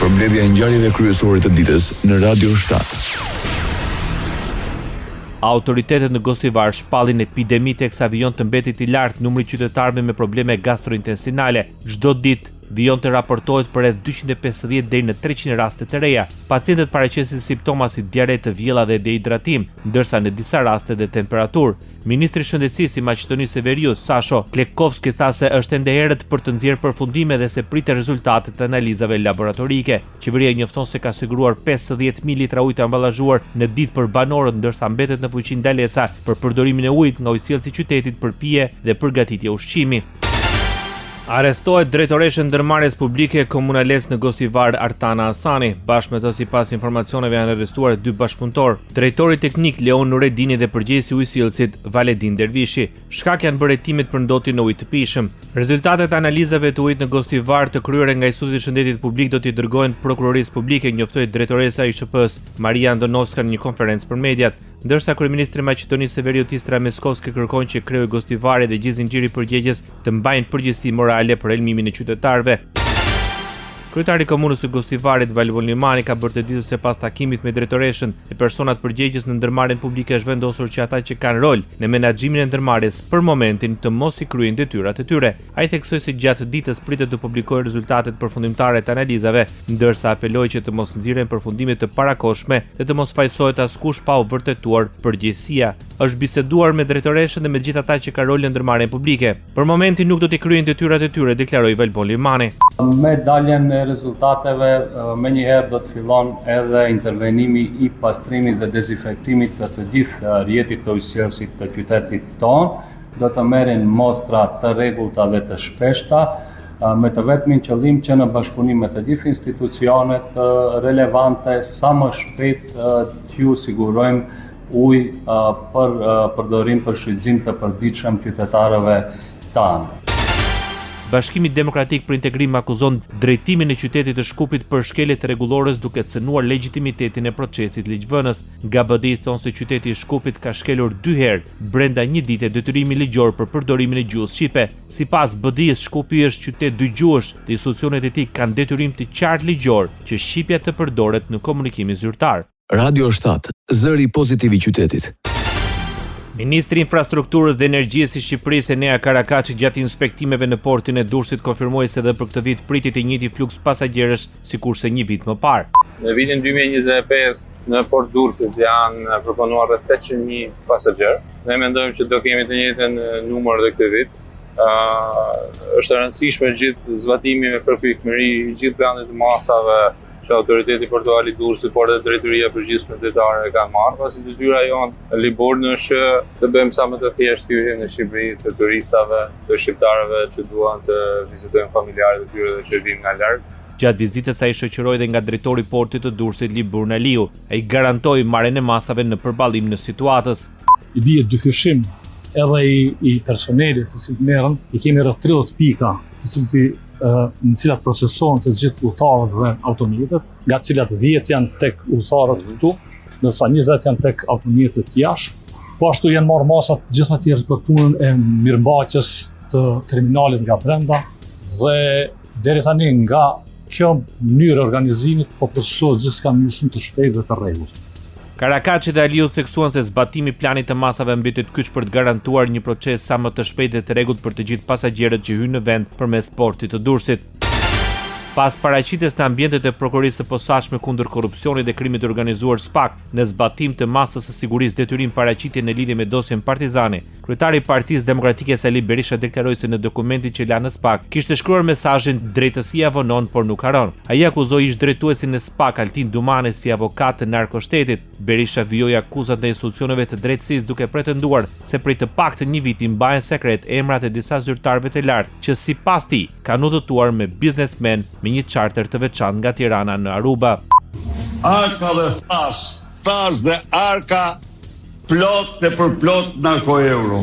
Përmbledhja e ngjarjeve kryesore të ditës në Radio 7. Autoritetet në Gostivar shpallin epidemi teksa vijon të mbetit i lartë numri qytetarëve me probleme gastrointestinale. Çdo ditë vijon të raportohet për rreth 250 deri në 300 raste të reja. Pacientët paraqesin simptoma si diare të vjella dhe dehidratim, ndërsa në disa raste dhe temperaturë. Ministri i Shëndetësisë i Maqedonisë së Veriut, Sasho Klekovski, tha se është ende herët për të nxjerrë përfundime dhe se pritet rezultatet të analizave laboratorike. Qeveria njofton se ka siguruar 50.000 litra ujë të amballazhuar në ditë për banorët, ndërsa mbetet në fuqi ndalesa për përdorimin e ujit nga ujësielësi i qytetit për pije dhe përgatitje ushqimi. Arrestohet drejtoresha e ndërmarrjes publike komunales në Gostivar Artana Hasani. Bashkë me të, sipas informacioneve, janë arrestuar 2 bashkëpunëtor, drejtori teknik Leon Nuredini dhe përgjegjësi i ujësielësit Valedin Dervishi. Shkak janë bërë hetimet për ndotjen e ujit të pijshëm. Rezultatet e analizave të ujit në Gostivar të kryera nga Instituti i Shëndetit Publik do t'i dërgohen prokurorisë publike, njoftoi drejtoresa e ISHP-s Maria Andonovska në një konferencë për mediat. Ndërsa kryeministri i Maqedonisë së Veriut Istra Meskovski kërkon që kreu i Gostivarit dhe gjithë zinxhiri përgjegjës të mbajnë përgjegjësi morale për helmimin e qytetarëve. Kryetari i komunës së Gostivarit Valvon Limani ka bërë të ditur se pas takimit me drejtoreshën e personat përgjegjës në ndërmarrjen publike është vendosur që ata që kanë rol në menaxhimin e ndërmarrjes për momentin të mos i kryejnë detyrat e tyre. Ai theksoi se gjatë ditës pritet të publikojnë rezultatet përfundimtare të analizave, ndërsa apeloi që të mos nxirren përfundime të parakohshme dhe të mos fajsohet askush pa u vërtetuar përgjegjësia. Është biseduar me drejtoreshën dhe me gjithë ata që kanë rol në ndërmarrjen publike. Për momentin nuk do të kryejnë detyrat e tyre, deklaroi Valvon Limani. Me daljen e rezultateve, me njëherë do të fillon edhe intervenimi i pastrimit dhe dezinfektimit të gjithë rrjetit të ujësielësit të qytetit tonë. Do të merren mostra të rregullta dhe të shpeshta, me të vetmin qëllim që në bashkëpunim me të gjithë institucionet relevante sa më shpejt t'ju sigurojmë ujë për përdorim për shfrytëzim të përditshëm qytetarëve tanë. Bashkimi Demokratik për Integrim akuzon drejtimin e qytetit të Shkupit për shkelje të rregullores duke cënuar legjitimitetin e procesit ligjvënës. Nga BDI thonë se qyteti i Shkupit ka shkelur 2 herë brenda një dite detyrimi ligjor për përdorimin e gjuhës shqipe. Sipas BDI-s, Shkupi është qytet dygjuhësh dhe institucionet e tij kanë detyrim të qartë ligjor që shqipja të përdoret në komunikimin zyrtar. Radio 7, zëri pozitiv i qytetit. Ministri i Infrastrukturës dhe Energjisë i Shqipërisë Enea Karakaçi gjatë inspektimeve në portin e Durrësit konfirmoi se edhe për këtë vit pritet i njëjti fluks pasagjerësh sikurse një vit më parë. Në vitin 2025 në port Durrësit janë përpunuar rreth 800.000 pasagjerë. Ne mendojmë që do kemi të njëjtën numër edhe këtë vit. Është e rëndësishme gjithë zbatimi me përpikëri, gjithë planet e masave që autoriteti portuali Durrësit, por edhe drejtoria përgjithshme detare e kanë marrë, pasi detyra jonë Liburn është të bëjmë sa më të thjeshtë hyrjen në Shqipëri të turistave, të shqiptarëve që duan të vizitojnë familjarët e tyre dhe që vinë nga larg. Gjatë vizitës ai shoqëroi dhe nga drejtori i portit të Durrësit Liburn Aliu. Ai garantoi marrjen e masave në përballim në situatës. I bie dyfishim edhe i personelit të cilët merren, i kemi rreth 30 pika, të cilët në cilat procesohen të gjithë udhëtarët dhe automjetet, nga cilat 10 janë tek udhëtarët këtu, ndërsa 20 janë tek automjetet jashtë. Po ashtu janë marrë masat gjitha tjerë për punën e mirëmbajtjes të terminalit nga brenda dhe deri tani nga kjo mënyrë organizimit po përsohet gjithçka në mënyrë shumë të shpejtë dhe të rregullt. Karakaçi dhe Aliu theksuan se zbatimi i planit të masave mbetet kyç për të garantuar një proces sa më të shpejtë dhe të rregullt për të gjithë pasagerët që hyjnë në vend përmes portit të Durrësit. Pas paraqitjes të ambientet e prokurorisë së posaçme kundër korrupsionit dhe krimit të organizuar SPAK në zbatim të masës së sigurisë detyrim paraqitje në lidhje me dosjen Partizani, kryetari i Partisë Demokratike Sali Berisha deklaroi se në dokumentin që la në SPAK kishte shkruar mesazhin drejtësia vonon por nuk haron. Ai akuzoi ish drejtuesin e SPAK Altin Dumane si avokat të narkoshtetit. Berisha vijoi akuzat ndaj institucioneve të drejtësisë duke pretenduar se prej të paktën një vit i mbahen sekret emrat e disa zyrtarëve të lartë që sipas tij kanë udhëtuar me biznesmen me një charter të veçantë nga Tirana në Aruba. Arka dhe thas dhe arka plot dhe për plot narko-euro.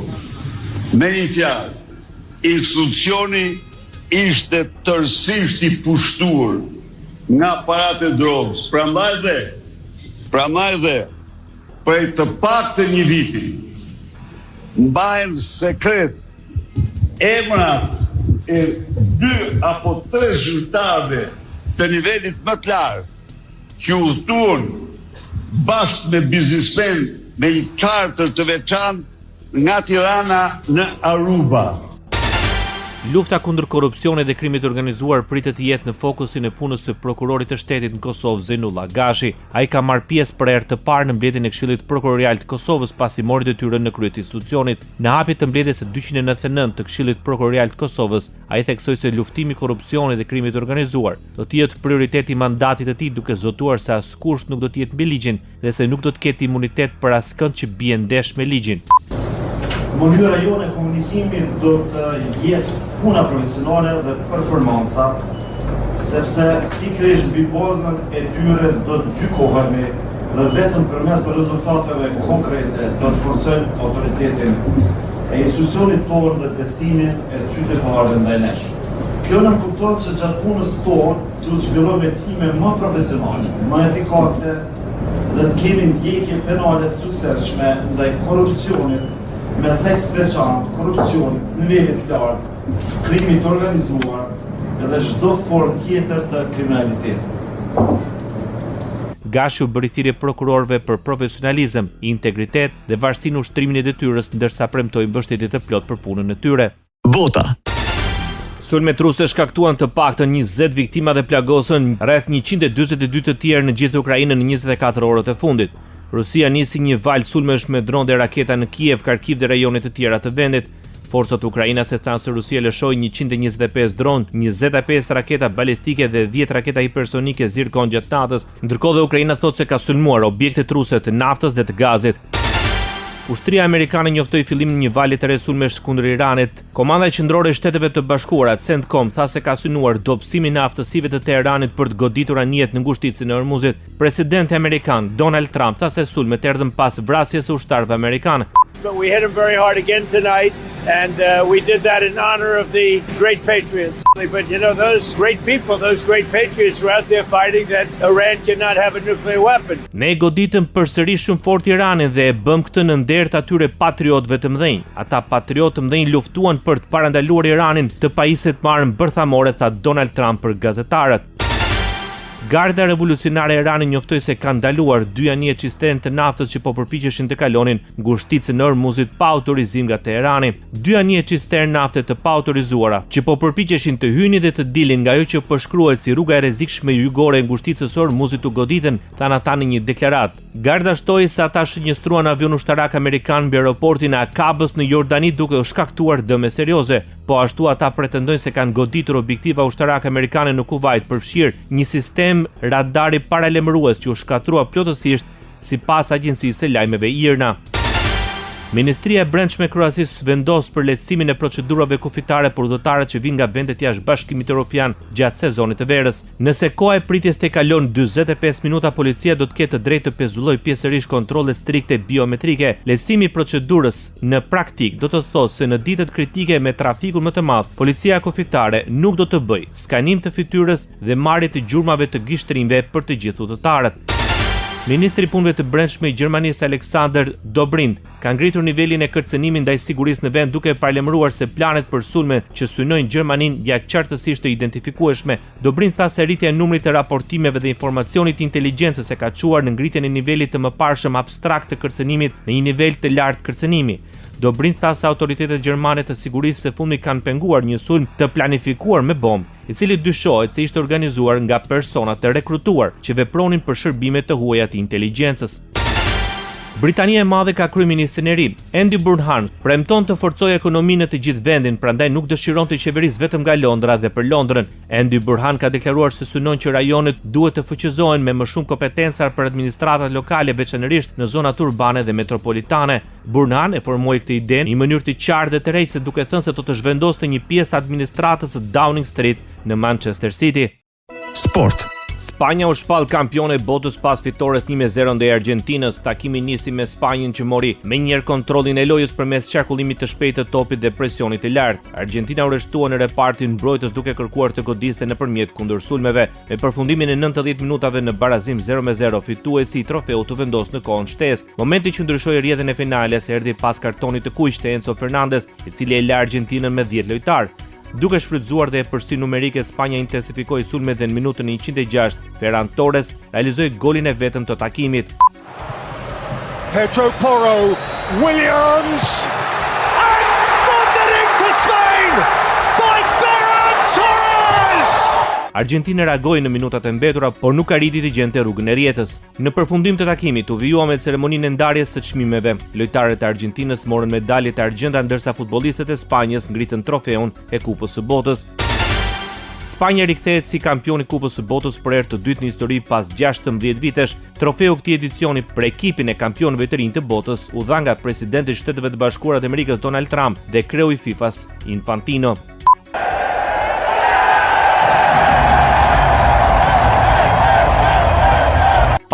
Me një fjalë, institucioni ishte tërësisht i pushtuar nga paratë e drogës. Prandaj dhe prej të paktën një viti mbahen sekret emrat e 2 apo 3 zyrtarëve të nivelit më të lartë, që udhëtuan bashkë me biznismen me një charter të veçantë nga Tirana në Aruba. Lufta kundër korrupsionit dhe krimit të organizuar pritet të jetë në fokusin e punës së prokurorit të shtetit në Kosovë Zeinullah Gashi. Ai ka marrë pjesë për herë të parë në mbledhjen e Këshillit Prokurorial të Kosovës pasi mori detyrën në krye të institucionit. Në hapje të mbledhjes së 299 të Këshillit Prokurorial të Kosovës, ai theksoi se luftimi i korrupsionit dhe krimit të organizuar do të jetë prioriteti i mandatit të tij, duke zotuar se askush nuk do të jetë mbi ligjin dhe se nuk do të ketë imunitet për askënd që bie ndesh me ligjin. Mënyra jone komunikimit do të jetë puna profesionale dhe performanca, sepse pikërisht mbi bazën e tyre do të gjykohemi dhe vetëm përmes rezultateve konkrete do të forcojmë autoritetin e institucionit tonë dhe besimin e qytetarëve ndaj nesh. Kjo na kupton se gjatë punës tonë do të zhvillojmë time më profesionale, më efikase dhe të kemi ndjekje penale të suksesshme ndaj korrupsionit me theks veçantë, korrupsion në nivelit të lartë, krimi të organizuar edhe çdo formë tjetër të kriminalitetit. Gashi u bëri thirrje prokurorëve për profesionalizëm, integritet dhe varësi në ushtrimin e detyrës, ndërsa premtoi mbështetje të plotë për punën e tyre. Bota. Sulmet ruse shkaktuan të paktën 20 viktima dhe plagosën rreth 142 të tjerë në gjithë Ukrainën në 24 orët e fundit. Rusia nisi një valë sulmesh me dronë dhe raketa në Kiev, Kharkiv dhe rajonet të tjera të vendit. Forcat ukrainase thanë se Rusia lëshoi 125 dronë, 25 raketa balistike dhe 10 raketa hipersonike Zirkon gjatë natës, ndërkohë dhe Ukraina thotë se ka sulmuar objekte ruse të naftës dhe të gazit. Ushtria amerikane njoftoi fillimin e një vali të re sulmesh kundër Iranit. Komanda qendrore e Shteteve të Bashkuara, CENTCOM, tha se ka synuar dobësimin e aftësive të Teheranit për të goditur anijet në ngushticën e Hormuzit. Presidenti amerikan Donald Trump tha se sulmet erdhën pas vrasjes së ushtarëve amerikanë. But we hit them very hard again tonight, and we did that in honor of the great patriots. But you know, those great people, those great patriots were out there fighting that Iran cannot have a nuclear weapon. Ne goditëm përsëri shumë fort Iranin dhe e bëm këtë në nder të atyre patriotëve të mëdhenj. Ata patriotë të mëdhenj luftuan për të parandaluar Iranin të pajisjet marrën bërthamore, tha Donald Trump për gazetarët. Garda revolucionare e Iranit njoftoi se kanë ndaluar 2 anije cistern të naftës që po përpiqeshin të kalonin ngushticën e Hormuzit pa autorizim nga Teherani. 2 anije cistern nafte të pa autorizuara që po përpiqeshin të hynin dhe të dilin nga ajo që përshkruhet si rruga e rrezikshme jugore e ngushticës së Hormuzit u goditën, thanë ata në një deklaratë. Garda shtoi se ata shënjestruan avion ushtarak amerikan mbi aeroportin e Akabës në Jordani duke u shkaktuar dëme serioze. Po ashtu ata pretendojnë se kanë goditur objektiva ushtarake amerikane në Kuvajt, përfshirë një sistem radari paralajmërues që u shkatrua plotësisht sipas agjencisë së lajmeve IRNA. Ministria e Brendshme e Kroacisë vendos për lehtësimin e procedurave kufitare për udhëtarët që vinë nga vendet jashtë Bashkimit Evropian gjatë sezonit të verës. Nëse koha e pritjes të kalon 45 minuta, policia do të ketë të drejtë të pezullojë pjesërisht kontrolle strikte biometrike. Lehtësimi i procedurës në praktik do të thotë se në ditët kritike me trafikun më të madh, policia kufitare nuk do të bëjë skanim të fytyrës dhe marrje të gjurmave të gishtrimve për të gjithë udhëtarët. Ministri i Punëve të Brendshme i Gjermanisë Alexander Dobrindt ka ngritur nivelin e kërcënimit ndaj sigurisë në vend duke paralajmëruar se planet për sulme që synojnë Gjermaninë janë qartësisht të identifikueshme. Dobrindt tha se rritja e numrit të raportimeve dhe informacionit të inteligjencës e ka çuar në ngritjen e nivelit të mëparshëm abstrakt të kërcënimit në një nivel të lartë kërcënimi. Dobrindt tha se autoritetet gjermane të sigurisë së fundit kanë penguar një sulm të planifikuar me bombë, i cili dyshohet se ishte organizuar nga persona të rekrutuar që vepronin për shërbime të huaja të inteligjencës. Britania e Madhe ka kryeministrin e ri. Andy Burnham premton të forcojë ekonominë në të gjithë vendin, prandaj nuk dëshiron të qeverisë vetëm nga Londra dhe për Londrën. Andy Burnham ka deklaruar se synon që rajonet duhet të fuqizohen me më shumë kompetenca për administratat lokale, veçanërisht në zonat urbane dhe metropolitane. Burnham e formoi këtë ide në mënyrë të qartë dhe të rrejtë, duke thënë se do të zhvendoste një pjesë të administratës së Downing Street në Manchester City. Sport. Spanja u shpall kampione e botës pas fitores 1-0 ndaj Argjentinës. Takimi nisi me Spanjën që mori menjëherë kontrollin e lojës përmes qarkullimit të shpejtë të topit dhe presionit të lartë. Argjentina u rreshtua në repartin mbrojtës duke kërkuar të godiste nëpërmjet kundërsulmeve. Me përfundimin e 90 minutave në barazim 0-0, fituesi i trofeut u vendos në kohën shtesë. Momenti që ndryshoi rrjedhën e finales erdhi pas kartonit të kuq të Enzo Fernandez, i cili e la Argjentinën me 10 lojtar. Duke shfrytzuar dhe përsi numerike, Spanja intensifikoi sulmet dhe në minutën 106 Ferran Torres realizoi golin e vetëm të takimit. Pedro Porro, Williams, and thundering for Spain by Ferran Torres! Argentina reagoi në minutat e mbetura, por nuk arriti të gjente rrugën e rjetës. Në përfundim të takimit u vijua me ceremoninë e ndarjes së çmimeve. Lojtarët e Argentinës morën medaljet e argjenda ndërsa futbollistët e Spanjës ngritën trofeun e Kupës së Botës. Spanja rikthehet si kampioni i Kupës së Botës për herë të dytë në histori pas 16 vitesh. Trofeu këtij edicioni për ekipin e kampionëve të rinj të botës u dha nga presidenti i Shteteve të Bashkuara të Amerikës Donald Trump dhe kreu i FIFA-s Infantino.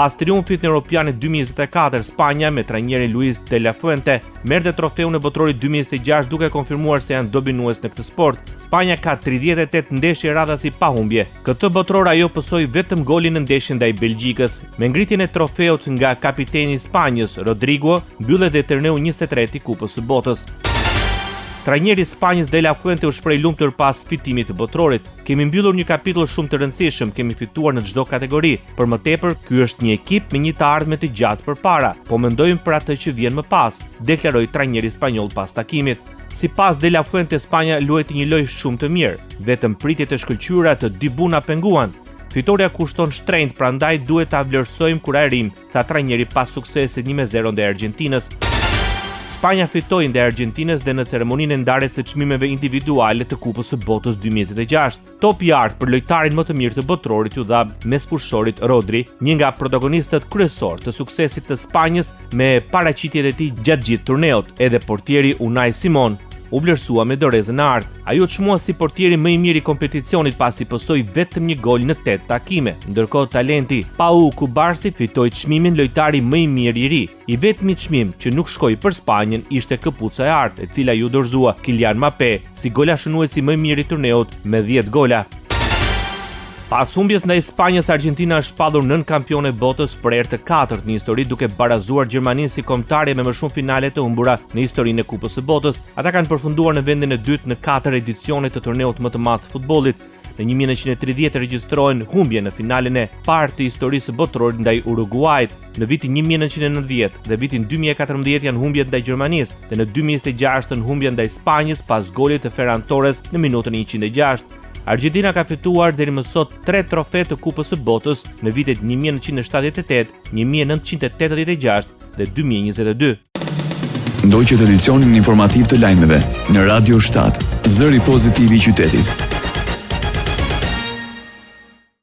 Pas triumfit në Europianin 2024, Spanja me trajnerin Luis de la Fuente merrte trofeun e botrorit 2026 duke konfirmuar se janë dobinues në këtë sport. Spanja ka 38 ndeshje radhas i pahumbje. Këtë botror ajo pësoi vetëm golin në ndeshjen ndaj Belgjikës. Me ngritjen e trofeut nga kapiteni i Spanjës, Rodrigo, mbyllet dhe turneu 23 i Kupës së Botës. Trajneri i Spanjës De La Fuente u shpreh lumtur pas fitimit të botrorit. Kemi mbyllur një kapitull shumë të rëndësishëm, kemi fituar në çdo kategori. Për më tepër, ky është një ekip me një të ardhme të gjatë përpara, po mendojmë për atë që vjen më pas, deklaroi trajneri spanjoll pas takimit. Sipas De La Fuente, Spanja luajti një lojë shumë të mirë, vetëm pritjet e shkëlqyera të dy buna penguan. Fitoria kushton shtrenjtë, prandaj duhet ta vlerësojmë kur arrim, tha trajneri pas suksesit 1-0 ndaj Argentinës. Spanja fitoi ndaj Argentinës dhe në ceremoninë e ndarjes së çmimeve individuale të Kupës së Botës 2026. Topi i art për lojtarin më të mirë të botrorit u dha mesfushërit Rodri, një nga protagonistët kryesor të suksesit të Spanjës me paraqitjet e tij gjatë gjithë turneut. Edhe portieri Unai Simon u vlerësua me dorezën e artë. Ai u çmua si portieri më i mirë i kompeticionit pasi posoi vetëm një gol në 8 takime. Ndërkohë talenti Pau Kubarsi fitoi çmimin lojtari më i mirë i ri. I vetmi çmim që nuk shkoi për Spanjën ishte këpuca e artë, e cila ju dorëzua Kylian Mbappé si golashënuesi më i mirë i turneut me 10 gola. Pas humbjes ndaj Spanjës, Argentina është shpallur nën kampione botës për herë të katërt në histori duke barazuar Gjermaninë si kombëtarje me më shumë finale të humbura në historinë e Kupës së Botës. Ata kanë përfunduar në vendin e dytë në 4 edicione të turneut më të madh të futbollit. Në 1930 regjistrohen humbje në finalen e parë të historisë botërore ndaj Uruguayt. Në vitin 1990 dhe vitin 2014 janë humbjet ndaj Gjermanisë dhe në 2026 janë humbja ndaj Spanjës pas golit të Ferran Torres në minutën 106. Argentina ka fituar deri më sot 3 trofe të Kupës së Botës në vitet 1978, 1986 dhe 2022. Ndoqët edicionin informativ të lajmeve në Radio 7, zëri pozitiv i qytetit.